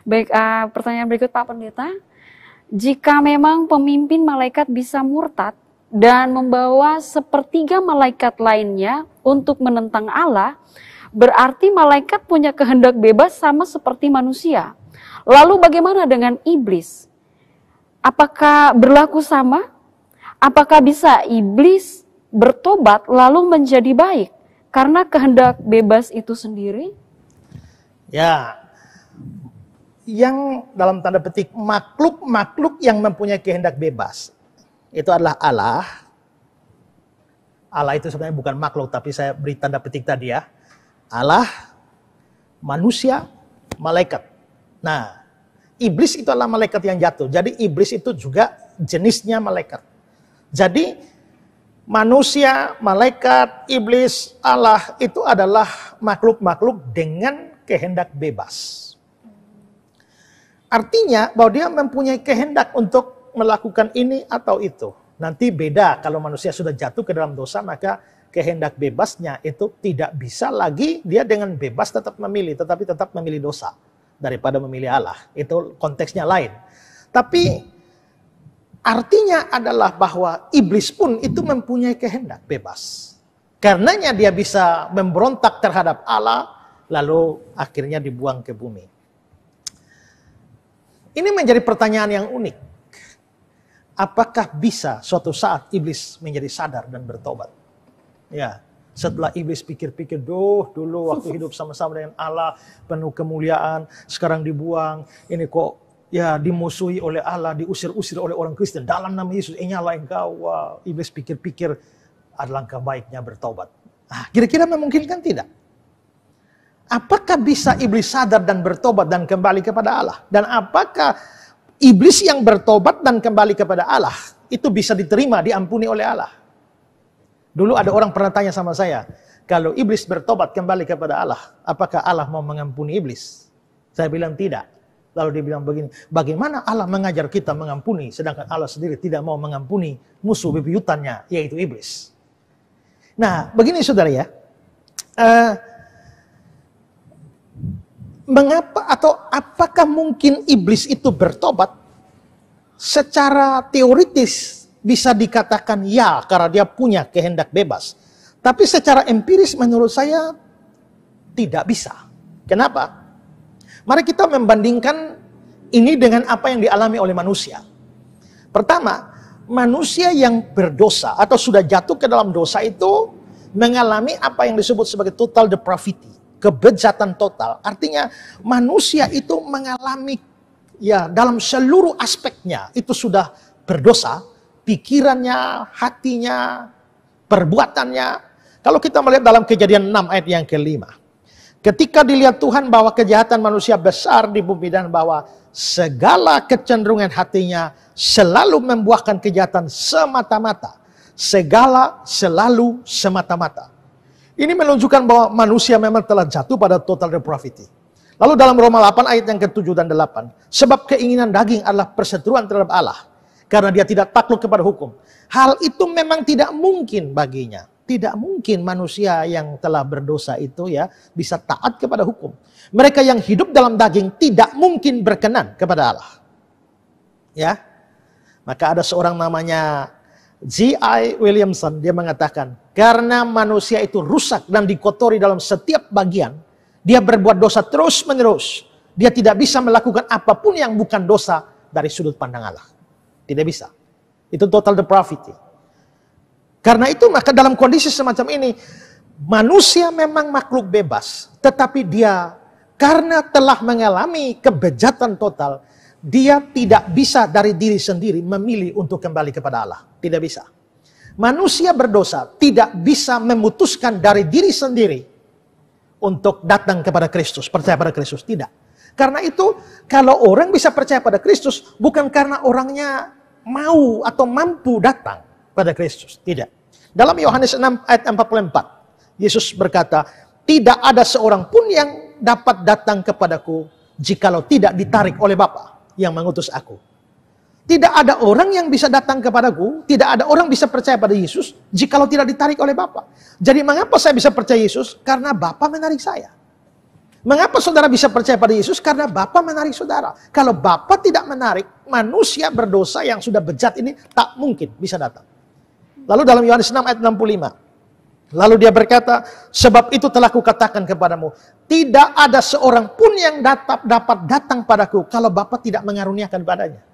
Baik, pertanyaan berikut Pak Pendeta. Jika memang pemimpin malaikat bisa murtad dan membawa sepertiga malaikat lainnya untuk menentang Allah, berarti malaikat punya kehendak bebas sama seperti manusia. Lalu bagaimana dengan iblis? Apakah berlaku sama? Apakah bisa iblis bertobat lalu menjadi baik karena kehendak bebas itu sendiri? Ya, yang dalam tanda petik makhluk-makhluk yang mempunyai kehendak bebas itu adalah Allah. Allah itu sebenarnya bukan makhluk, tapi saya beri tanda petik tadi ya. Allah, manusia, malaikat. Nah, iblis itu adalah malaikat yang jatuh. Jadi iblis itu juga jenisnya malaikat. Jadi manusia, malaikat, iblis, Allah itu adalah makhluk-makhluk dengan kehendak bebas. Artinya bahwa dia mempunyai kehendak untuk melakukan ini atau itu. Nanti beda kalau manusia sudah jatuh ke dalam dosa, maka kehendak bebasnya itu tidak bisa lagi dia dengan bebas tetap memilih, tetapi tetap memilih dosa daripada memilih Allah. Itu konteksnya lain. Tapi artinya adalah bahwa iblis pun itu mempunyai kehendak bebas. Karenanya dia bisa memberontak terhadap Allah, lalu akhirnya dibuang ke bumi. Ini menjadi pertanyaan yang unik. Apakah bisa suatu saat iblis menjadi sadar dan bertobat? Ya, setelah iblis pikir-pikir, dulu waktu hidup sama-sama dengan Allah, penuh kemuliaan, sekarang dibuang, ini kok ya dimusuhi oleh Allah, diusir-usir oleh orang Kristen, dalam nama Yesus, nyala engkau. Wah, iblis pikir-pikir, ada langkah baiknya bertobat. Kira-kira memungkinkan tidak? Apakah bisa iblis sadar dan bertobat dan kembali kepada Allah? Dan apakah iblis yang bertobat dan kembali kepada Allah itu bisa diterima, diampuni oleh Allah? Dulu ada orang pernah tanya sama saya, kalau iblis bertobat kembali kepada Allah, apakah Allah mau mengampuni iblis? Saya bilang tidak. Lalu dia bilang begini, bagaimana Allah mengajar kita mengampuni, sedangkan Allah sendiri tidak mau mengampuni musuh bebuyutannya, yaitu iblis. Nah, begini saudara ya, mengapa atau apakah mungkin iblis itu bertobat? Secara teoritis bisa dikatakan ya, karena dia punya kehendak bebas. Tapi secara empiris menurut saya tidak bisa. Kenapa? Mari kita membandingkan ini dengan apa yang dialami oleh manusia. Pertama, manusia yang berdosa atau sudah jatuh ke dalam dosa itu mengalami apa yang disebut sebagai total depravity, kebejatan total. Artinya manusia itu mengalami ya dalam seluruh aspeknya itu sudah berdosa, pikirannya, hatinya, perbuatannya. Kalau kita melihat dalam Kejadian 6 ayat yang kelima, ketika dilihat Tuhan bahwa kejahatan manusia besar di bumi dan bahwa segala kecenderungan hatinya selalu membuahkan kejahatan semata-mata. Segala selalu semata-mata. Ini menunjukkan bahwa manusia memang telah jatuh pada total depravity. Lalu dalam Roma 8 ayat yang ke-7 dan 8. Sebab keinginan daging adalah perseteruan terhadap Allah. Karena dia tidak takluk kepada hukum. Hal itu memang tidak mungkin baginya. Tidak mungkin manusia yang telah berdosa itu ya bisa taat kepada hukum. Mereka yang hidup dalam daging tidak mungkin berkenan kepada Allah. Ya. Maka ada seorang namanya G.I. Williamson, dia mengatakan, karena manusia itu rusak dan dikotori dalam setiap bagian, dia berbuat dosa terus-menerus. Dia tidak bisa melakukan apapun yang bukan dosa dari sudut pandang Allah. Tidak bisa. Itu total depravity. Karena itu maka dalam kondisi semacam ini, manusia memang makhluk bebas. Tetapi dia karena telah mengalami kebejatan total, dia tidak bisa dari diri sendiri memilih untuk kembali kepada Allah. Tidak bisa. Manusia berdosa tidak bisa memutuskan dari diri sendiri untuk datang kepada Kristus, percaya pada Kristus. Tidak. Karena itu, kalau orang bisa percaya pada Kristus, bukan karena orangnya mau atau mampu datang pada Kristus. Tidak. Dalam Yohanes 6 ayat 44, Yesus berkata, tidak ada seorang pun yang dapat datang kepadaku jikalau tidak ditarik oleh Bapa yang mengutus aku. Tidak ada orang yang bisa datang kepadaku, tidak ada orang bisa percaya pada Yesus jikalau tidak ditarik oleh Bapa. Jadi mengapa saya bisa percaya Yesus? Karena Bapa menarik saya. Mengapa saudara bisa percaya pada Yesus? Karena Bapa menarik saudara. Kalau Bapa tidak menarik, manusia berdosa yang sudah bejat ini tak mungkin bisa datang. Lalu dalam Yohanes 6 ayat 65. Lalu dia berkata, sebab itu telah kukatakan kepadamu, tidak ada seorang pun yang dapat datang padaku kalau Bapa tidak mengaruniakan padanya.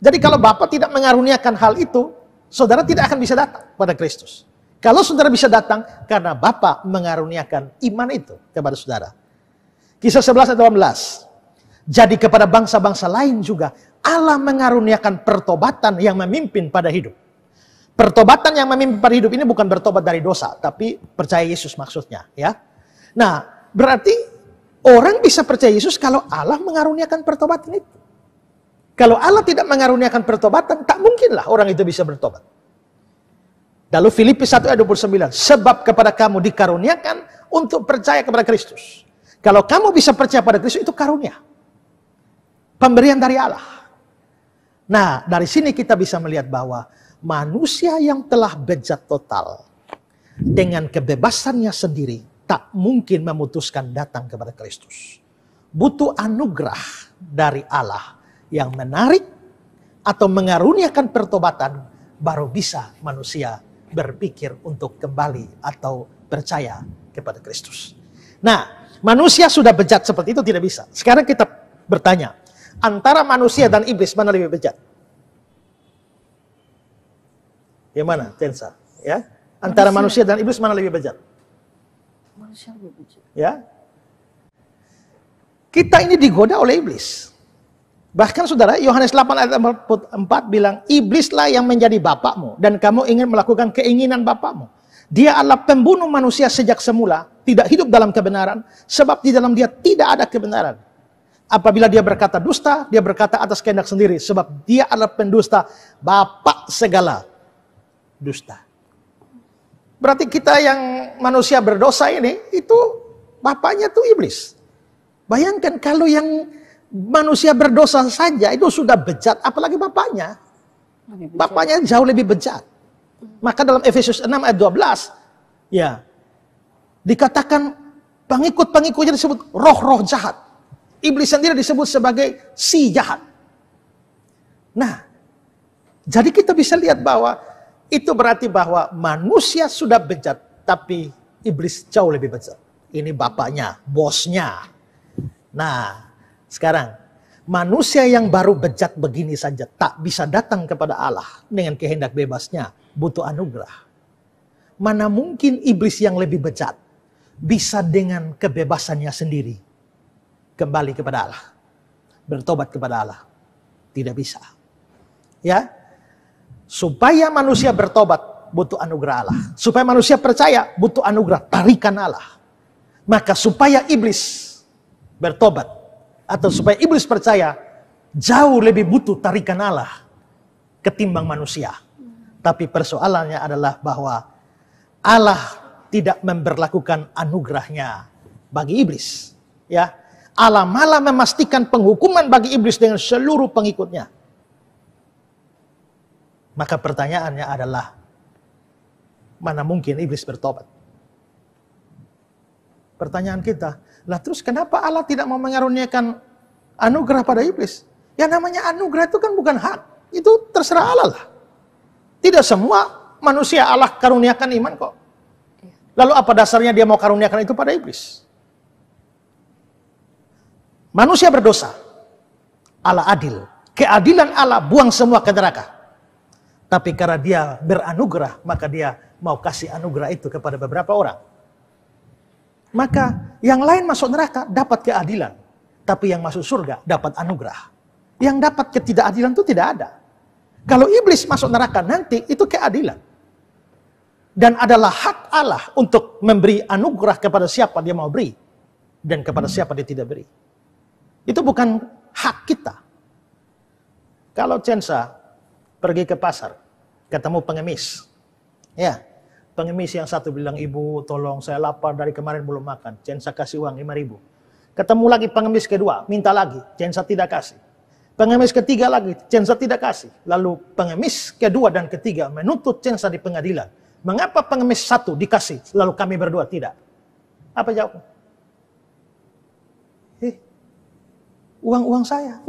Jadi kalau Bapa tidak mengaruniakan hal itu, saudara tidak akan bisa datang pada Kristus. Kalau saudara bisa datang, karena Bapa mengaruniakan iman itu kepada saudara. Kisah 11 ayat 18. Jadi kepada bangsa-bangsa lain juga Allah mengaruniakan pertobatan yang memimpin pada hidup. Pertobatan yang memimpin pada hidup ini bukan bertobat dari dosa, tapi percaya Yesus maksudnya, ya. Nah, berarti orang bisa percaya Yesus kalau Allah mengaruniakan pertobatan itu. Kalau Allah tidak mengaruniakan pertobatan, tak mungkinlah orang itu bisa bertobat. Lalu Filipi 1 ayat 29, sebab kepada kamu dikaruniakan untuk percaya kepada Kristus. Kalau kamu bisa percaya pada Kristus, itu karunia. Pemberian dari Allah. Nah, dari sini kita bisa melihat bahwa manusia yang telah bejat total, dengan kebebasannya sendiri, tak mungkin memutuskan datang kepada Kristus. Butuh anugerah dari Allah yang menarik atau mengaruniakan pertobatan, baru bisa manusia berpikir untuk kembali atau percaya kepada Kristus. Nah, manusia sudah bejat seperti itu tidak bisa. Sekarang kita bertanya, antara manusia dan iblis mana lebih bejat? Yang mana, Tensa? Ya, antara manusia dan iblis mana lebih bejat? Manusia lebih bejat. Ya, kita ini digoda oleh iblis. Bahkan saudara, Yohanes 8 ayat 44 bilang, iblislah yang menjadi bapakmu dan kamu ingin melakukan keinginan bapakmu. Dia adalah pembunuh manusia sejak semula, tidak hidup dalam kebenaran, sebab di dalam dia tidak ada kebenaran. Apabila dia berkata dusta, dia berkata atas kehendak sendiri, sebab dia adalah pendusta, bapak segala dusta. Berarti kita yang manusia berdosa ini, itu bapaknya tuh iblis. Bayangkan kalau yang manusia berdosa saja itu sudah bejat, apalagi bapaknya. Bapaknya jauh lebih bejat. Maka dalam Efesus 6 ayat 12, ya, dikatakan pengikut-pengikutnya disebut roh-roh jahat. Iblis sendiri disebut sebagai si jahat. Nah, jadi kita bisa lihat bahwa itu berarti bahwa manusia sudah bejat, tapi iblis jauh lebih bejat. Ini bapaknya, bosnya. Nah, sekarang, manusia yang baru bejat begini saja tak bisa datang kepada Allah dengan kehendak bebasnya, butuh anugerah. Mana mungkin iblis yang lebih bejat bisa dengan kebebasannya sendiri kembali kepada Allah, bertobat kepada Allah? Tidak bisa. Ya, supaya manusia bertobat butuh anugerah Allah. Supaya manusia percaya butuh anugerah, tarikan Allah. Maka supaya iblis bertobat atau supaya iblis percaya, jauh lebih butuh tarikan Allah ketimbang manusia. Tapi persoalannya adalah bahwa Allah tidak memberlakukan anugerahnya bagi iblis. Ya, Allah malah memastikan penghukuman bagi iblis dengan seluruh pengikutnya. Maka pertanyaannya adalah, mana mungkin iblis bertobat? Pertanyaan kita, lah terus kenapa Allah tidak mau mengaruniakan anugerah pada iblis? Ya namanya anugerah itu kan bukan hak. Itu terserah Allah lah. Tidak semua manusia Allah karuniakan iman kok. Lalu apa dasarnya dia mau karuniakan itu pada iblis? Manusia berdosa, Allah adil. Keadilan Allah buang semua ke neraka. Tapi karena dia beranugerah, maka dia mau kasih anugerah itu kepada beberapa orang. Maka yang lain masuk neraka dapat keadilan. Tapi yang masuk surga dapat anugerah. Yang dapat ketidakadilan itu tidak ada. Kalau iblis masuk neraka nanti itu keadilan. Dan adalah hak Allah untuk memberi anugerah kepada siapa dia mau beri. Dan kepada siapa dia tidak beri. Itu bukan hak kita. Kalau Censa pergi ke pasar, ketemu pengemis. Ya, pengemis yang satu bilang, ibu tolong saya lapar dari kemarin belum makan. Censa kasih uang 5.000. Ketemu lagi pengemis kedua, minta lagi. Censa tidak kasih. Pengemis ketiga lagi, Censa tidak kasih. Lalu pengemis kedua dan ketiga menuntut Censa di pengadilan. Mengapa pengemis satu dikasih, lalu kami berdua tidak? Apa jawabnya? Uang saya.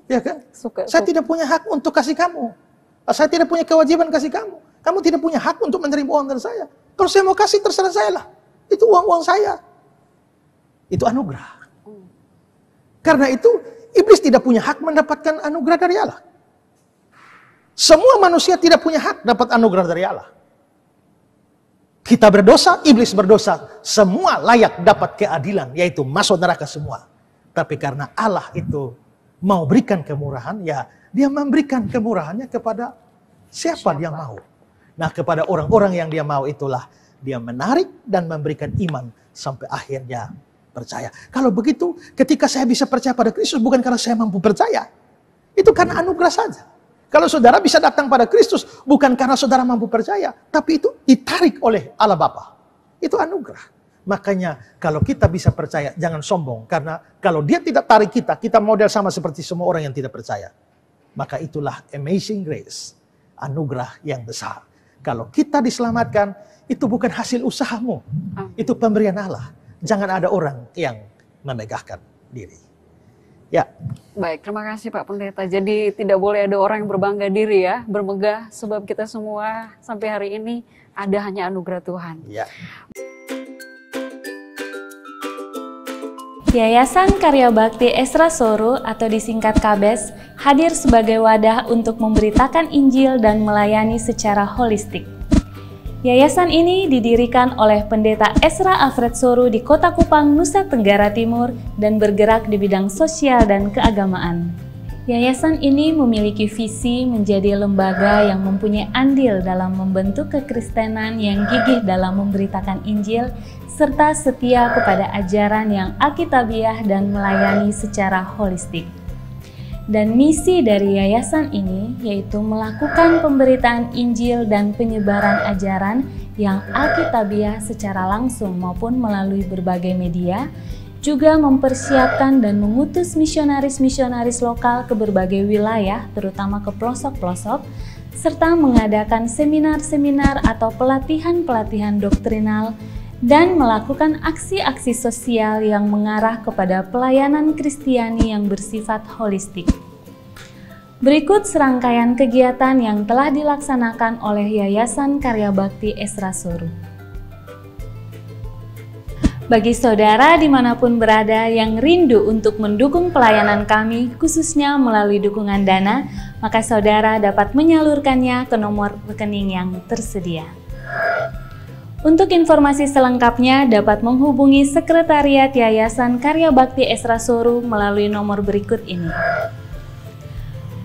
Ya kan? Saya Suka. tidak punya hak untuk kasih kamu. Saya tidak punya kewajiban kasih kamu. Kamu tidak punya hak untuk menerima uang dari saya. Kalau saya mau kasih, terserah saya lah. Itu uang-uang saya. Itu anugerah. Karena itu, iblis tidak punya hak mendapatkan anugerah dari Allah. Semua manusia tidak punya hak dapat anugerah dari Allah. Kita berdosa, iblis berdosa. Semua layak dapat keadilan, yaitu masuk neraka semua. Tapi karena Allah itu mau berikan kemurahan, ya dia memberikan kemurahannya kepada siapa dia mau. Nah, kepada orang-orang yang dia mau itulah dia menarik dan memberikan iman sampai akhirnya percaya. Kalau begitu, ketika saya bisa percaya pada Kristus bukan karena saya mampu percaya. Itu karena anugerah saja. Kalau saudara bisa datang pada Kristus bukan karena saudara mampu percaya, tapi itu ditarik oleh Allah Bapa. Itu anugerah. Makanya kalau kita bisa percaya, jangan sombong. Karena kalau dia tidak tarik kita, kita model sama seperti semua orang yang tidak percaya. Maka itulah amazing grace. Anugerah yang besar. Kalau kita diselamatkan, itu bukan hasil usahamu. Itu pemberian Allah. Jangan ada orang yang memegahkan diri. Ya. Baik, terima kasih Pak Pendeta. Jadi tidak boleh ada orang yang berbangga diri ya, bermegah, sebab kita semua sampai hari ini ada hanya anugerah Tuhan. Ya. Yayasan Karya Bakti Esra Soru atau disingkat KABES hadir sebagai wadah untuk memberitakan Injil dan melayani secara holistik. Yayasan ini didirikan oleh Pendeta Esra Alfred Soru di Kota Kupang, Nusa Tenggara Timur dan bergerak di bidang sosial dan keagamaan. Yayasan ini memiliki visi menjadi lembaga yang mempunyai andil dalam membentuk kekristenan yang gigih dalam memberitakan Injil serta setia kepada ajaran yang alkitabiah dan melayani secara holistik. Dan misi dari yayasan ini yaitu melakukan pemberitaan Injil dan penyebaran ajaran yang alkitabiah secara langsung maupun melalui berbagai media, juga mempersiapkan dan mengutus misionaris-misionaris lokal ke berbagai wilayah, terutama ke pelosok-pelosok, serta mengadakan seminar-seminar atau pelatihan-pelatihan doktrinal, dan melakukan aksi-aksi sosial yang mengarah kepada pelayanan Kristiani yang bersifat holistik. Berikut serangkaian kegiatan yang telah dilaksanakan oleh Yayasan Karya Bakti Esra Soru. Bagi saudara dimanapun berada yang rindu untuk mendukung pelayanan kami, khususnya melalui dukungan dana, maka saudara dapat menyalurkannya ke nomor rekening yang tersedia. Untuk informasi selengkapnya dapat menghubungi Sekretariat Yayasan Karya Bakti Esra Soru melalui nomor berikut ini.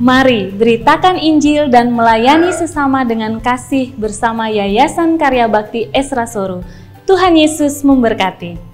Mari beritakan Injil dan melayani sesama dengan kasih bersama Yayasan Karya Bakti Esra Soru. Tuhan Yesus memberkati.